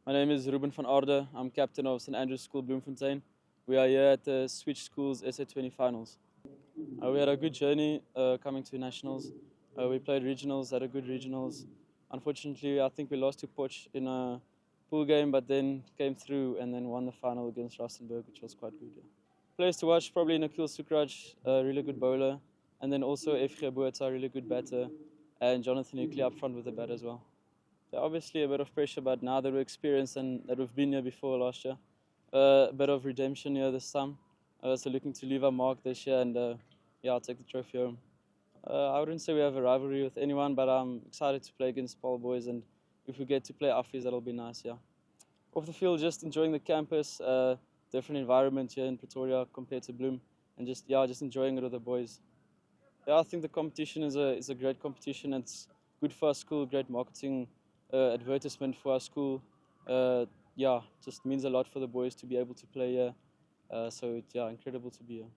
My name is Ruben van Aarde. I'm captain of St. Andrew's School Bloemfontein. We are here at the Switch Schools SA20 finals. We had a good journey coming to nationals. We played regionals, had a good regionals. Unfortunately, I think we lost to Potch in a pool game, but then came through and then won the final against Rustenburg, which was quite good. Yeah. Players to watch, probably Nikhil Sukraj, a really good bowler, and then also FG Botha, a really good batter, and Jonathan Euclid up front with the bat as well. Yeah, obviously a bit of pressure, but now that we're experienced and that we've been here before last year, a bit of redemption here this time. So looking to leave a mark this year and yeah, I'll take the trophy home. I wouldn't say we have a rivalry with anyone, but I'm excited to play against Paul boys, and if we get to play Affies, that'll be nice, yeah. Off the field, just enjoying the campus, different environment here in Pretoria compared to Bloem, and just enjoying it with the boys. Yeah, I think the competition is a great competition. It's good for our school, great marketing advertisement for our school. Yeah, just means a lot for the boys to be able to play here. So it's incredible to be here.